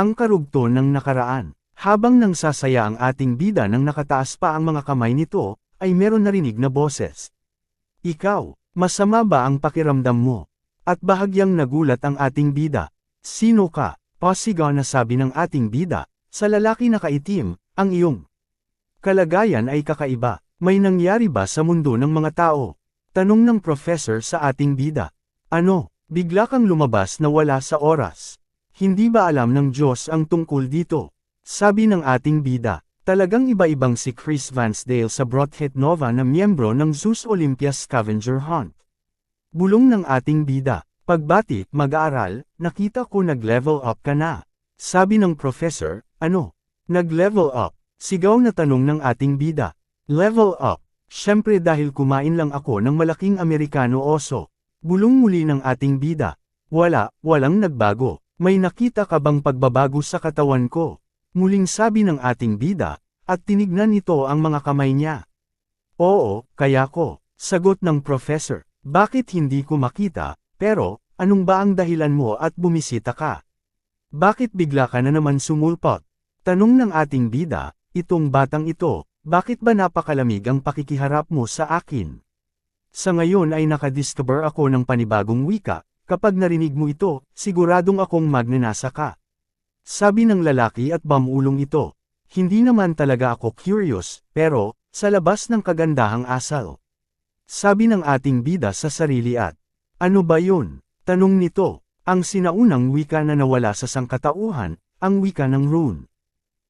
Ang karugtong ng nakaraan. Habang nangsasaya ang ating bida nang nakataas pa ang mga kamay nito, ay meron narinig na boses. Ikaw, masama ba ang pakiramdam mo? At bahagyang nagulat ang ating bida. Sino ka? Pasigaw na sabi ng ating bida, sa lalaki na kaitim, ang iyong kalagayan ay kakaiba. May nangyari ba sa mundo ng mga tao? Tanong ng professor sa ating bida. Ano, bigla kang lumabas na wala sa oras. Hindi ba alam ng Diyos ang tungkol dito? Sabi ng ating bida, talagang iba-ibang si Chris Vansdale sa Broadhead Nova na miyembro ng Zeus Olympia Scavenger Hunt. Bulong ng ating bida, pagbati, mag-aaral, nakita ko nag-level up ka na. Sabi ng professor, ano? Nag-level up? Sigaw na tanong ng ating bida. Level up? Siyempre dahil kumain lang ako ng malaking Amerikano oso. Bulong muli ng ating bida. Walang nagbago. May nakita ka bang pagbabago sa katawan ko? Muling sabi ng ating bida, at tinignan nito ang mga kamay niya. Oo, kaya ko, sagot ng professor. Bakit hindi ko makita, pero, anong ba ang dahilan mo at bumisita ka? Bakit bigla ka na naman sumulpot? Tanong ng ating bida, itong batang ito, bakit ba napakalamig ang pakikiharap mo sa akin? Sa ngayon ay nakadiscover ako ng panibagong wika, kapag narinig mo ito, siguradong akong magnanasa ka. Sabi ng lalaki at bamulong ito, hindi naman talaga ako curious, pero, sa labas ng kagandahang asal. Sabi ng ating bida sa sarili at, ano ba yun? Tanong nito, ang sinaunang wika na nawala sa sangkatauhan, ang wika ng rune.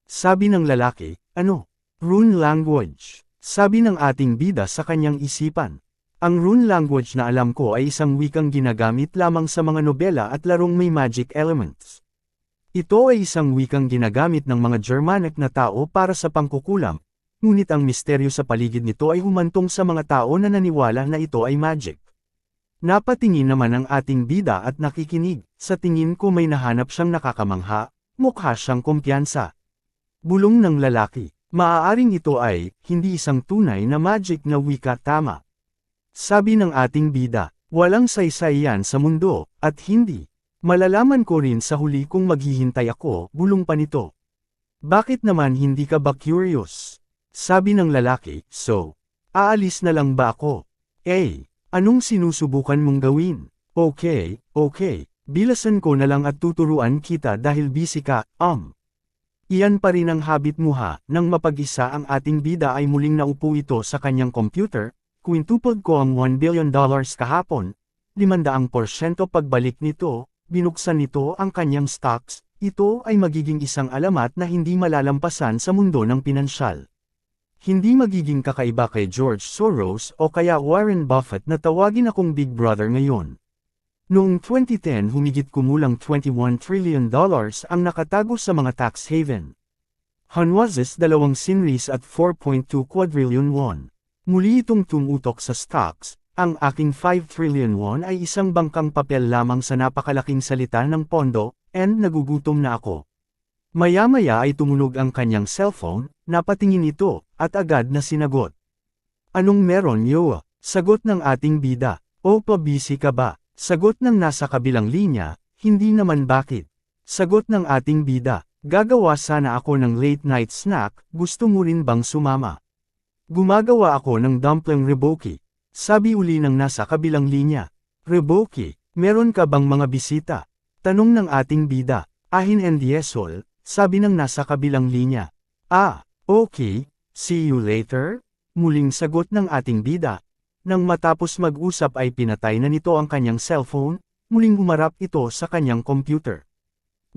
Sabi ng lalaki, ano? Rune language. Sabi ng ating bida sa kanyang isipan. Ang rune language na alam ko ay isang wikang ginagamit lamang sa mga nobela at larong may magic elements. Ito ay isang wikang ginagamit ng mga Germanic na tao para sa pangkukulam, ngunit ang misteryo sa paligid nito ay humantong sa mga tao na naniwala na ito ay magic. Napatingin naman ang ating bida at nakikinig, sa tingin ko may nahanap siyang nakakamangha, mukha siyang kumpiyansa. Bulong ng lalaki, maaaring ito ay, hindi isang tunay na magic na wika tama. Sabi ng ating bida, walang saysay yan sa mundo, at hindi. Malalaman ko rin sa huli kung maghihintay ako, bulong pa nito. Bakit naman hindi ka ba curious? Sabi ng lalaki, so, aalis na lang ba ako? Anong sinusubukan mong gawin? Okay, bilasan ko na lang at tuturuan kita dahil busy ka, Iyan pa rin ang habit mo ha, nang mapag-isa ang ating bida ay muling naupo ito sa kanyang computer, quintupled ko ang $1 billion kahapon, 500% pagbalik nito. Binuksan nito ang kanyang stocks, ito ay magiging isang alamat na hindi malalampasan sa mundo ng pinansyal. Hindi magiging kakaiba kay George Soros o kaya Warren Buffett na tawagin akong Big Brother ngayon. Noong 2010 humigit kumulang $21 trillion ang nakatago sa mga tax haven. Hanwazes 2 sinris at 4.2 quadrillion won. Muli itong tumutok sa stocks. Ang aking 5 trillion won ay isang bangkang papel lamang sa napakalaking salita ng pondo, and nagugutom na ako. Maya-maya ay tumunog ang kanyang cellphone, napatingin ito, at agad na sinagot. Anong meron yo? Sagot ng ating bida. O busy ka ba? Sagot ng nasa kabilang linya, hindi naman bakit. Sagot ng ating bida, gagawa sana ako ng late night snack, gusto mo rin bang sumama? Gumagawa ako ng dumpling reboki. Sabi uli ng nasa kabilang linya. Reboki, meron ka bang mga bisita? Tanong ng ating bida. Ahin and yesol, sabi ng nasa kabilang linya. Okay, see you later? Muling sagot ng ating bida. Nang matapos mag-usap ay pinatay na nito ang kanyang cellphone, muling humarap ito sa kanyang computer.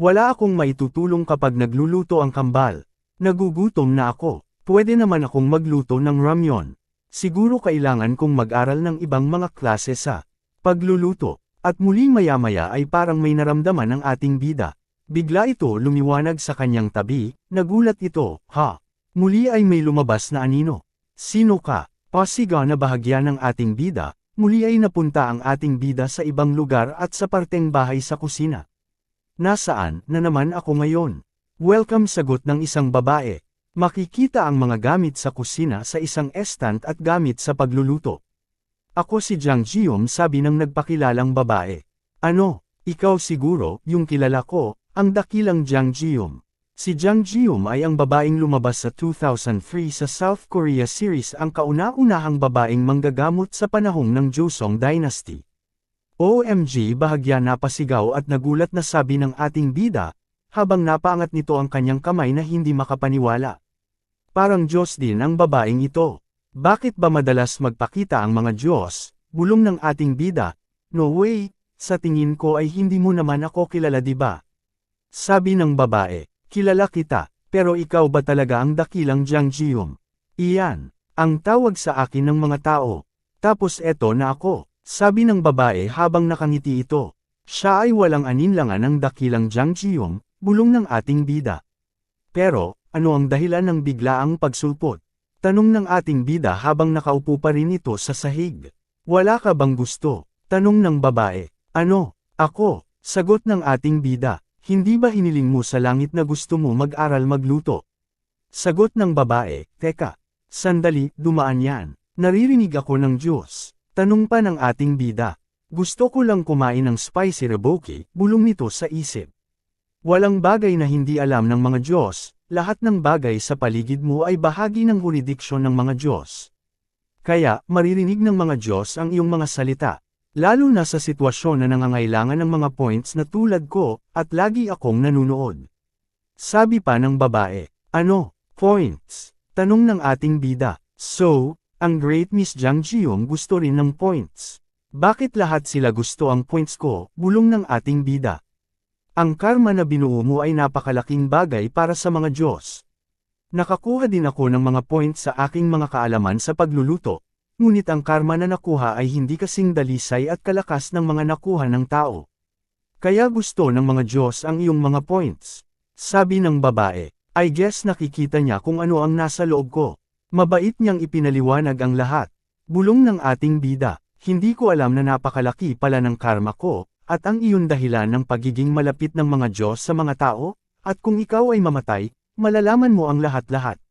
Wala akong maitutulong kapag nagluluto ang kambal. Nagugutom na ako, pwede naman akong magluto ng ramyon. Siguro kailangan kong mag-aral ng ibang mga klase sa pagluluto, at muling maya-maya ay parang may naramdaman ang ating bida. Bigla ito lumiwanag sa kanyang tabi, nagulat ito, Muli ay may lumabas na anino. Sino ka? Pasigaw na bahagya ng ating bida, muli ay napunta ang ating bida sa ibang lugar at sa parteng bahay sa kusina. Nasaan na naman ako ngayon? Welcome, sagot ng isang babae. Makikita ang mga gamit sa kusina sa isang stand at gamit sa pagluluto. Ako si Jang Jiom, sabi ng nagpakilalang babae. Ano, ikaw siguro, yung kilala ko, Ang dakilang Jang Geum. Si Jang Geum ay ang babaeng lumabas sa 2003 sa South Korea series, ang kauna-unahang babaeng manggagamot sa panahong ng Joseon Dynasty. OMG, bahagya napasigaw at nagulat na sabi ng ating bida, habang napaangat nito ang kanyang kamay na hindi makapaniwala. Parang Diyos din ang babaeng ito. Bakit ba madalas magpakita ang mga Diyos? Bulong ng ating bida. No way, sa tingin ko ay hindi mo naman ako kilala, diba? Sabi ng babae. Kilala kita, pero ikaw ba talaga ang dakilang Jang Geum? Iyan, ang tawag sa akin ng mga tao. Tapos eto na ako, sabi ng babae habang nakangiti ito. Siya ay walang aninlangan ng dakilang Jang Geum, bulong ng ating bida. Pero, ano ang dahilan ng biglaang pagsulpot? Tanong ng ating bida habang nakaupo pa rin ito sa sahig. Wala ka bang gusto? Tanong ng babae. Ano? Ako, sagot ng ating bida. Hindi ba hiniling mo sa langit na gusto mo mag-aral magluto? Sagot ng babae, teka, sandali, dumaan yan. Naririnig ako ng Diyos. Tanong pa ng ating bida. Gusto ko lang kumain ng spicy reboki, bulong nito sa isip. Walang bagay na hindi alam ng mga Diyos, lahat ng bagay sa paligid mo ay bahagi ng jurisdiksyon ng mga Diyos. Kaya, maririnig ng mga Diyos ang iyong mga salita. Lalo na sa sitwasyon na nangangailangan ng mga points na tulad ko, at lagi akong nanunood. Sabi pa ng babae, ano, points? Tanong ng ating bida. So, ang Great Miss Jang Geum gusto rin ng points. Bakit lahat sila gusto ang points ko? Bulong ng ating bida. Ang karma na binuo mo ay napakalaking bagay para sa mga Diyos. Nakakuha din ako ng mga points sa aking mga kaalaman sa pagluluto. Ngunit ang karma na nakuha ay hindi kasing dalisay at kalakas ng mga nakuha ng tao. Kaya gusto ng mga Diyos ang iyong mga points. Sabi ng babae, I guess nakikita niya kung ano ang nasa loob ko. Mabait niyang ipinaliwanag ang lahat. Bulong ng ating bida, hindi ko alam na napakalaki pala ng karma ko, at ang iyon dahilan ng pagiging malapit ng mga Diyos sa mga tao, at kung ikaw ay mamatay, malalaman mo ang lahat-lahat.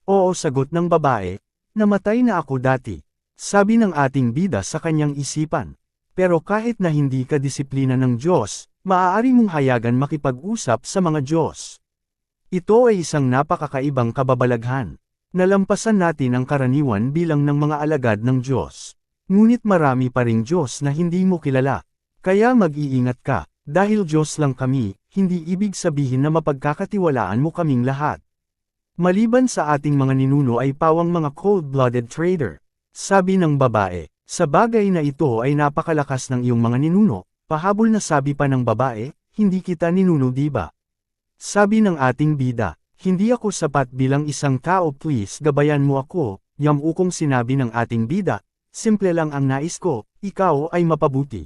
Oo, sagot ng babae. Namatay na ako dati. Sabi ng ating bida sa kanyang isipan. Pero kahit na hindi ka disiplina ng Diyos, maaari mong hayagan makipag-usap sa mga Diyos. Ito ay isang napakakaibang kababalaghan. Nalampasan natin ang karaniwan bilang ng mga alagad ng Diyos. Ngunit marami pa ring Diyos na hindi mo kilala. Kaya mag-iingat ka, dahil Diyos lang kami, hindi ibig sabihin na mapagkakatiwalaan mo kaming lahat. Maliban sa ating mga ninuno ay pawang mga cold-blooded trader. Sabi ng babae, sa bagay na ito ay napakalakas ng iyong mga ninuno, pahabol na sabi pa ng babae, hindi kita ninuno diba? Sabi ng ating bida, hindi ako sapat bilang isang tao, please gabayan mo ako, yamukong sinabi ng ating bida, simple lang ang nais ko, ikaw ay mapabuti.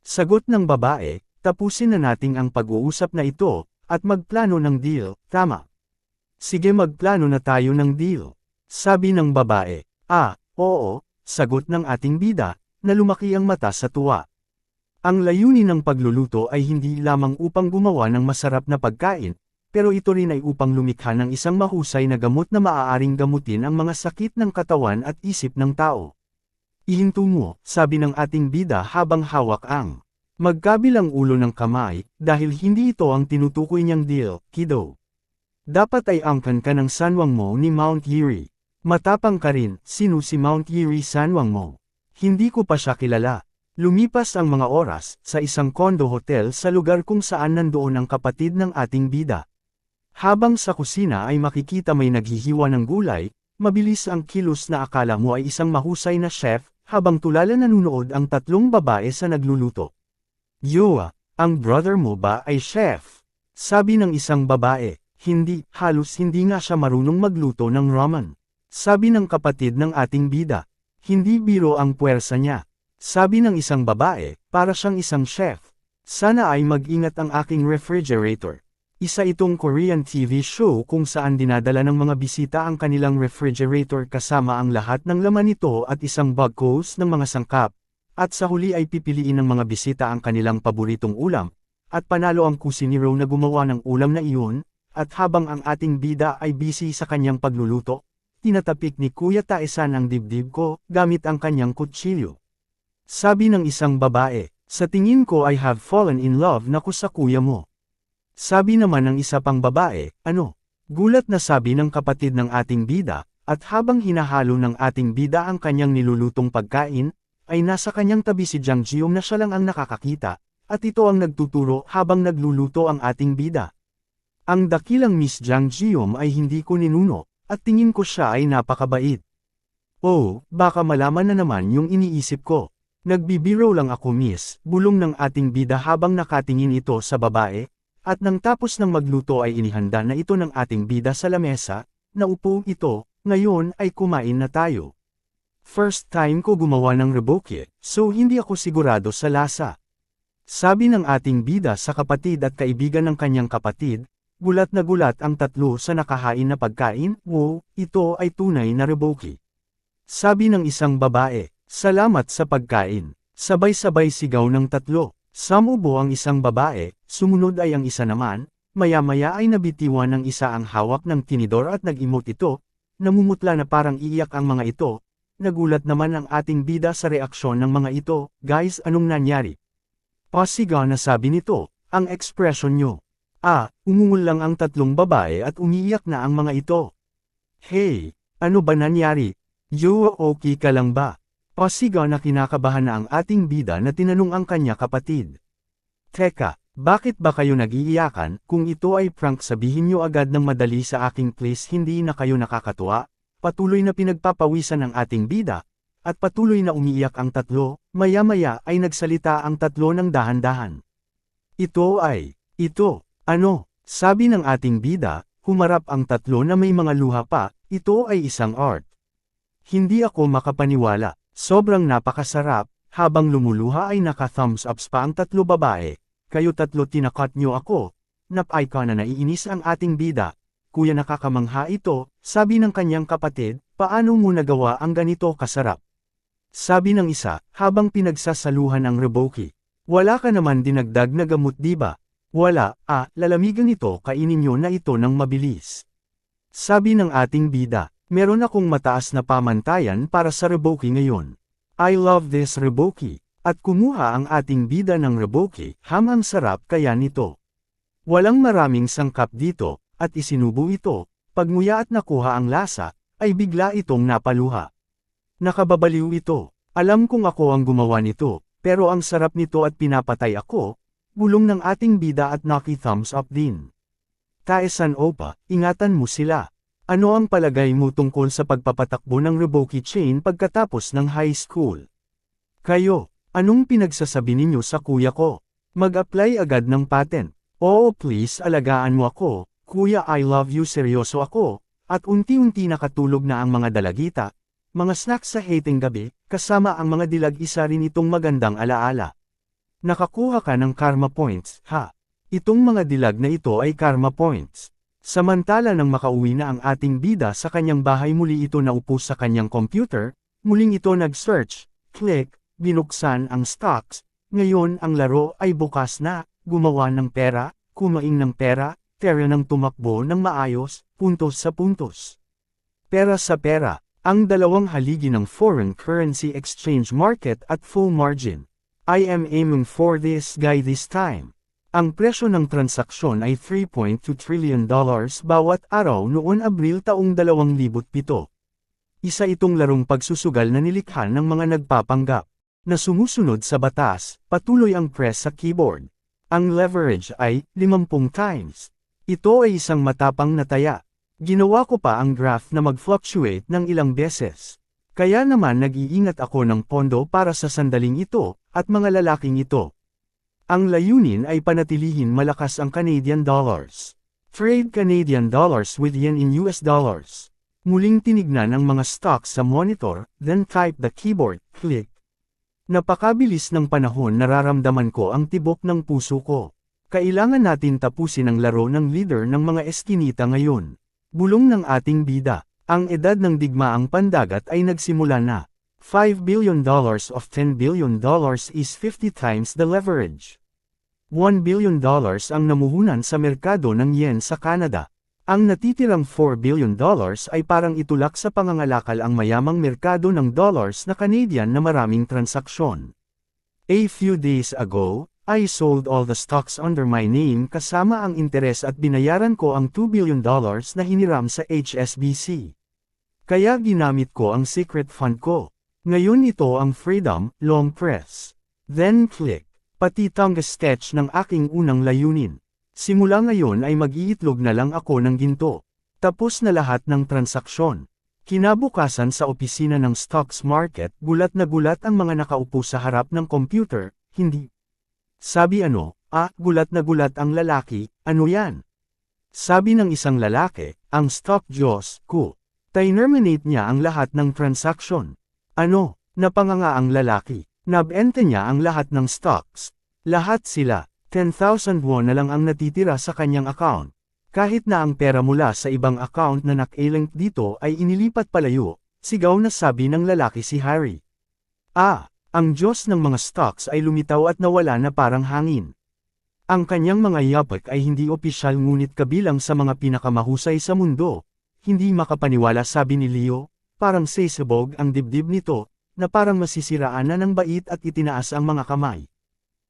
Sagot ng babae, tapusin na nating ang pag-uusap na ito, at magplano ng deal, tama? Sige, magplano na tayo ng deal. Sabi ng babae. Oo, sagot ng ating bida, na lumaki ang mata sa tuwa. Ang layunin ng pagluluto ay hindi lamang upang gumawa ng masarap na pagkain, pero ito rin ay upang lumikha ng isang mahusay na gamot na maaaring gamutin ang mga sakit ng katawan at isip ng tao. Ihinto mo, sabi ng ating bida habang hawak ang magkabilang ulo ng kamay, dahil hindi ito ang tinutukoy niyang deal, kiddo. Dapat ay angkan ka ng sanwang mo ni Mount Erie. Matapang ka rin, sino si Mount Erie sanwang mo? Hindi ko pa siya kilala. Lumipas ang mga oras, sa isang condo hotel sa lugar kung saan nandoon ang kapatid ng ating bida. Habang sa kusina ay makikita may naghihiwa ng gulay, mabilis ang kilos na akala mo ay isang mahusay na chef, habang tulala nanunood ang tatlong babae sa nagluluto. Yoa, ang brother mo ba ay chef? Sabi ng isang babae. Hindi, halos hindi nga siya marunong magluto ng ramen. Sabi ng kapatid ng ating bida. Hindi biro ang puwersa niya. Sabi ng isang babae, para siyang isang chef. Sana ay mag-ingat ang aking refrigerator. Isa itong Korean TV show kung saan dinadala ng mga bisita ang kanilang refrigerator kasama ang lahat ng laman nito at isang bagkos ng mga sangkap. At sa huli ay pipiliin ng mga bisita ang kanilang paboritong ulam. At panalo ang kusinero na gumawa ng ulam na iyon. At habang ang ating bida ay busy sa kanyang pagluluto, tinatapik ni Kuya Taesan ang dibdib ko, gamit ang kanyang kutsilyo. Sabi ng isang babae, sa tingin ko I have fallen in love na ko sa kuya mo. Sabi naman ng isa pang babae, ano? Gulat na sabi ng kapatid ng ating bida, at habang hinahalo ng ating bida ang kanyang nilulutong pagkain, ay nasa kanyang tabi si Jang Jiom na siya lang ang nakakakita, at ito ang nagtuturo habang nagluluto ang ating bida. Ang dakilang Miss Jang Jiom ay hindi ko ninuno, at tingin ko siya ay napakabait. Oh, baka malaman na naman yung iniisip ko. Nagbibiro lang ako miss, bulong ng ating bida habang nakatingin ito sa babae, at nang tapos ng magluto ay inihanda na ito ng ating bida sa lamesa, naupo ito, ngayon ay kumain na tayo. First time ko gumawa ng reboke, so hindi ako sigurado sa lasa. Sabi ng ating bida sa kapatid at kaibigan ng kanyang kapatid, gulat na gulat ang tatlo sa nakahain na pagkain, wow, ito ay tunay na reboke. Sabi ng isang babae, salamat sa pagkain. Sabay-sabay sigaw ng tatlo. Sumubo ang isang babae, sumunod ay ang isa naman, maya-maya ay nabitiwan ng isa ang hawak ng tinidor at nag-emote ito, namumutla na parang iiyak ang mga ito. Nagulat naman ang ating bida sa reaksyon ng mga ito, guys anong nangyari? Pasigaw na sabi nito, ang ekspresyon nyo. Umungol lang ang tatlong babae at umiiyak na ang mga ito. Hey, ano ba nangyari? Yo, okay ka lang ba? Pasigaw na kinakabahan na ang ating bida na tinanong ang kanya kapatid. Teka, bakit ba kayo nag-iiyakan? Kung ito ay prank sabihin nyo agad ng madali sa aking place hindi na kayo nakakatuwa? Patuloy na pinagpapawisan ng ating bida, at patuloy na umiiyak ang tatlo, maya-maya ay nagsalita ang tatlo ng dahan-dahan. Ito, ano? Sabi ng ating bida, humarap ang tatlo na may mga luha pa, ito ay isang art. Hindi ako makapaniwala. Sobrang napakasarap, habang lumuluha ay naka-thumbs ups pa ang tatlo babae, kayo tatlo tinakot nyo ako, napay ka na naiinis ang ating bida, kuya nakakamangha ito, sabi ng kanyang kapatid, paano mo nagawa ang ganito kasarap? Sabi ng isa, habang pinagsasaluhan ang reboke, wala ka naman dinagdag na gamot diba? Wala, lalamigan ito kainin nyo na ito ng mabilis. Sabi ng ating bida. Meron akong mataas na pamantayan para sa reboke ngayon. I love this reboke. At kumuha ang ating bida ng reboke, ang sarap kaya nito. Walang maraming sangkap dito, at isinubo ito, pagmuya at nakuha ang lasa, ay bigla itong napaluha. Nakababaliw ito, alam kong ako ang gumawa nito, pero ang sarap nito at pinapatay ako, bulong ng ating bida at naki thumbs up din. Taesan opa, ingatan mo sila. Ano ang palagay mo tungkol sa pagpapatakbo ng reboke chain pagkatapos ng high school? Kayo, anong pinagsasabi ninyo sa kuya ko? Mag-apply agad ng patent. Oo please alagaan mo ako, kuya I love you seryoso ako, at unti-unti nakatulog na ang mga dalagita, mga snacks sa hating gabi, kasama ang mga dilag isa rin itong magandang alaala. Nakakuha ka ng karma points, ha? Itong mga dilag na ito ay karma points. Samantala nang makauwi na ang ating bida sa kanyang bahay muli ito naupo sa kanyang computer, muling ito nag-search, click, binuksan ang stocks, ngayon ang laro ay bukas na, gumawa ng pera, kumain ng pera, pera ng tumakbo ng maayos, puntos sa puntos. Pera sa pera, ang dalawang haligi ng foreign currency exchange market at full margin. I am aiming for this guy this time. Ang presyo ng transaksyon ay $3.2 trillion bawat araw noon Abril taong 2007. Isa itong larong pagsusugal na nilikha ng mga nagpapanggap, na sumusunod sa batas, patuloy ang press sa keyboard. Ang leverage ay 50 times. Ito ay isang matapang na taya. Ginawa ko pa ang graph na mag-fluctuate ng ilang beses. Kaya naman nag-iingat ako ng pondo para sa sandaling ito, at mga lalaking ito. Ang layunin ay panatilihin malakas ang Canadian dollars. Trade Canadian dollars with yen in US dollars. Muling tinignan ang mga stocks sa monitor, then type the keyboard, click. Napakabilis ng panahon nararamdaman ko ang tibok ng puso ko. Kailangan natin tapusin ang laro ng leader ng mga eskinita ngayon. Bulong ng ating bida. Ang edad ng digmaang pandagat ay nagsimula na. $5 billion of $10 billion is 50 times the leverage. $1 billion ang namuhunan sa merkado ng yen sa Canada. Ang natitirang $4 billion ay parang itulak sa pangangalakal ang mayamang merkado ng dollars na Canadian na maraming transaksyon. A few days ago, I sold all the stocks under my name kasama ang interes at binayaran ko ang $2 billion na hiniram sa HSBC. Kaya ginamit ko ang secret fund ko. Ngayon ito ang Freedom, long press. Then click. Pati tongue sketch ng aking unang layunin. Simula ngayon ay mag-iitlog na lang ako ng ginto. Tapos na lahat ng transaksyon. Kinabukasan sa opisina ng stocks market, gulat na gulat ang mga nakaupo sa harap ng computer, hindi. Sabi gulat na gulat ang lalaki, ano yan? Sabi ng isang lalaki, ang stock Diyos ko. Tinerminate niya ang lahat ng transaction. Napanganga ang lalaki. Nabenta niya ang lahat ng stocks. Lahat sila, 10,000 won na lang ang natitira sa kanyang account. Kahit na ang pera mula sa ibang account na nakalink dito ay inilipat palayo, sigaw na sabi ng lalaki si Harry. Ang Diyos ng mga stocks ay lumitaw at nawala na parang hangin. Ang kanyang mga yapak ay hindi opisyal ngunit kabilang sa mga pinakamahusay sa mundo. Hindi makapaniwala sabi ni Leo, parang sasabog ang dibdib nito, na parang masisiraan na ng bait at itinaas ang mga kamay.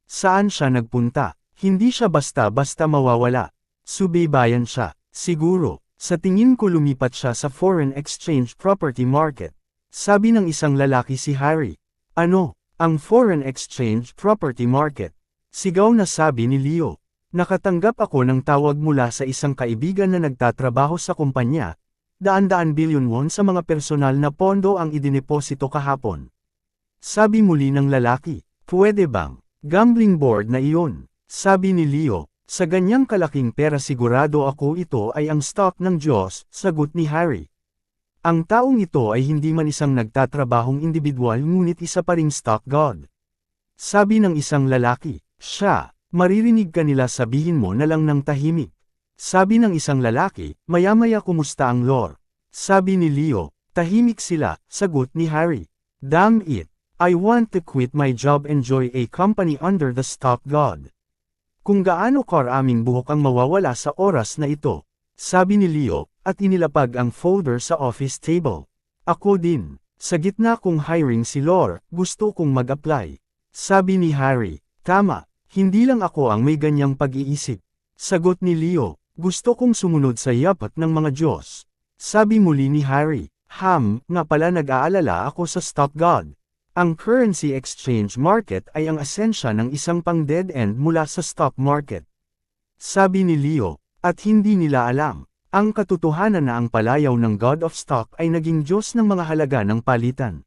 Saan siya nagpunta? Hindi siya basta-basta mawawala. Subaybayan siya. Siguro, sa tingin ko lumipat siya sa foreign exchange property market. Sabi ng isang lalaki si Harry. Ang foreign exchange property market? Sigaw na sabi ni Leo. Nakatanggap ako ng tawag mula sa isang kaibigan na nagtatrabaho sa kumpanya. Daan-daan bilyon won sa mga personal na pondo ang idineposito kahapon. Sabi muli ng lalaki, pwede bang? Gambling board na iyon. Sabi ni Leo. Sa ganyang kalaking pera sigurado ako ito ay ang stock ng Diyos, sagot ni Harry. Ang taong ito ay hindi man isang nagtatrabahong individual ngunit isa pa ring stock god. Sabi ng isang lalaki, maririnig ka nila sabihin mo na lang ng tahimik. Sabi ng isang lalaki, maya-maya kumusta ang lore? Sabi ni Leo, tahimik sila, sagot ni Harry. Damn it, I want to quit my job and enjoy a company under the stock god. Kung gaano karaming buhok ang mawawala sa oras na ito, sabi ni Leo, at inilapag ang folder sa office table. Ako din, sa gitna kong hiring si Lore, gusto kong mag-apply. Sabi ni Harry, tama, hindi lang ako ang may ganyang pag-iisip. Sagot ni Leo, gusto kong sumunod sa yapat ng mga Diyos. Sabi muli ni Harry, nga pala nag-aalala ako sa stock god. Ang currency exchange market ay ang asensya ng isang pang-dead end mula sa stock market. Sabi ni Leo, at hindi nila alam, ang katotohanan na ang palayaw ng God of Stock ay naging Diyos ng mga halaga ng palitan.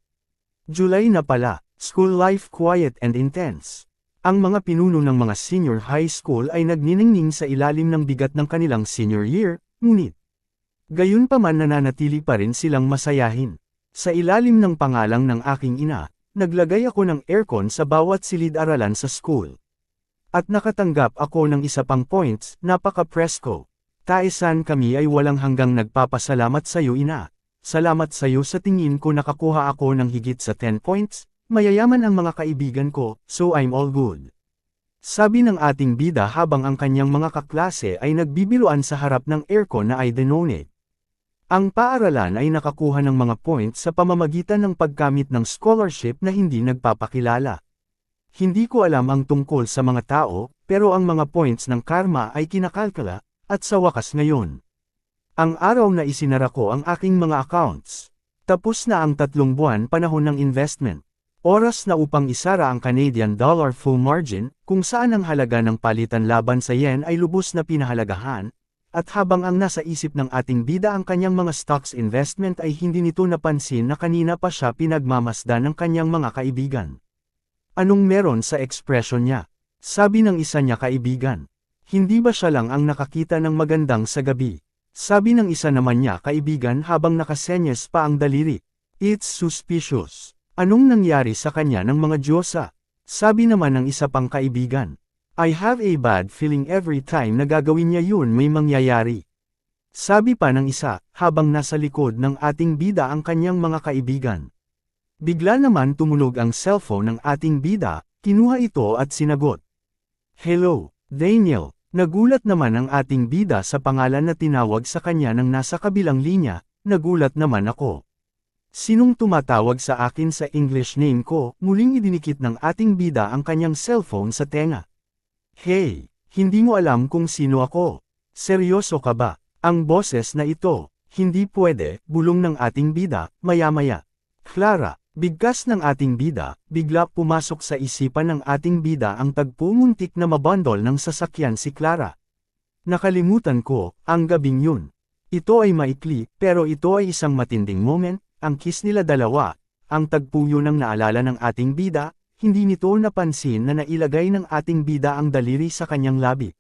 July na pala, school life quiet and intense. Ang mga pinuno ng mga senior high school ay nagniningning sa ilalim ng bigat ng kanilang senior year, ngunit gayunpaman nananatili pa rin silang masayahin. Sa ilalim ng pangalang ng aking ina, naglagay ako ng aircon sa bawat silid-aralan sa school. At nakatanggap ako ng isa pang points, napaka-presko. Taesan kami ay walang hanggang nagpapasalamat sa iyo ina. Salamat sa iyo sa tingin ko nakakuha ako ng higit sa 10 points, mayayaman ang mga kaibigan ko, so I'm all good. Sabi ng ating bida habang ang kanyang mga kaklase ay nagbibiruan sa harap ng aircon na I donate. Ang paaralan ay nakakuha ng mga points sa pamamagitan ng paggamit ng scholarship na hindi nagpapakilala. Hindi ko alam ang tungkol sa mga tao, pero ang mga points ng karma ay kinakalkala, at sa wakas ngayon. Ang araw na isinara ko ang aking mga accounts. Tapos na ang 3 buwan panahon ng investment. Oras na upang isara ang Canadian dollar full margin, kung saan ang halaga ng palitan laban sa yen ay lubos na pinahalagahan, at habang ang nasa isip ng ating bida ang kanyang mga stocks investment ay hindi nito napansin na kanina pa siya pinagmamasdan ng kanyang mga kaibigan. Anong meron sa ekspresyon niya? Sabi ng isa niya kaibigan. Hindi ba siya lang ang nakakita ng magandang sa gabi? Sabi ng isa naman niya kaibigan habang nakasenyas pa ang daliri. It's suspicious. Anong nangyari sa kanya ng mga Diyosa? Sabi naman ng isa pang kaibigan. I have a bad feeling every time na gagawin niya yun may mangyayari. Sabi pa ng isa, habang nasa likod ng ating bida ang kanyang mga kaibigan. Bigla naman tumunog ang cellphone ng ating bida, kinuha ito at sinagot. Hello, Daniel. Nagulat naman ang ating bida sa pangalan na tinawag sa kanya ng nasa kabilang linya, nagulat naman ako. Sinong tumatawag sa akin sa English name ko, muling idinikit ng ating bida ang kanyang cellphone sa tenga. Hey, hindi mo alam kung sino ako. Seryoso ka ba? Ang boses na ito, hindi pwede, bulong ng ating bida, maya-maya. Clara, bigkas ng ating bida, bigla pumasok sa isipan ng ating bida ang tagpumuntik na mabundol ng sasakyan si Clara. Nakalimutan ko, ang gabing yun. Ito ay maikli, pero ito ay isang matinding moment, ang kiss nila dalawa, ang tagpuyo ng naalala ng ating bida, hindi nito napansin na nailagay ng ating bida ang daliri sa kanyang labi.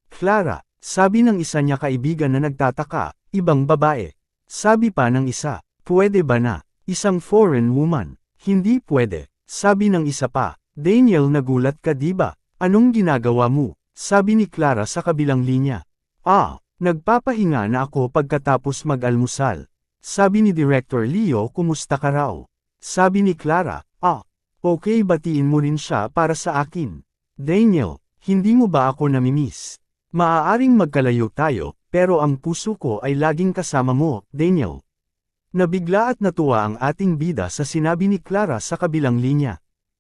Clara, sabi ng isa niya kaibigan na nagtataka, ibang babae. Sabi pa ng isa, pwede ba na? Isang foreign woman. Hindi pwede. Sabi ng isa pa, Daniel nagulat ka diba? Anong ginagawa mo? Sabi ni Clara sa kabilang linya. Nagpapahinga na ako pagkatapos mag-almusal. Sabi ni Director Leo kumusta ka raw? Sabi ni Clara, okay batiin mo rin siya para sa akin. Daniel, hindi mo ba ako namimiss? Maaaring magkalayo tayo, pero ang puso ko ay laging kasama mo, Daniel. Nabigla at natuwa ang ating bida sa sinabi ni Clara sa kabilang linya.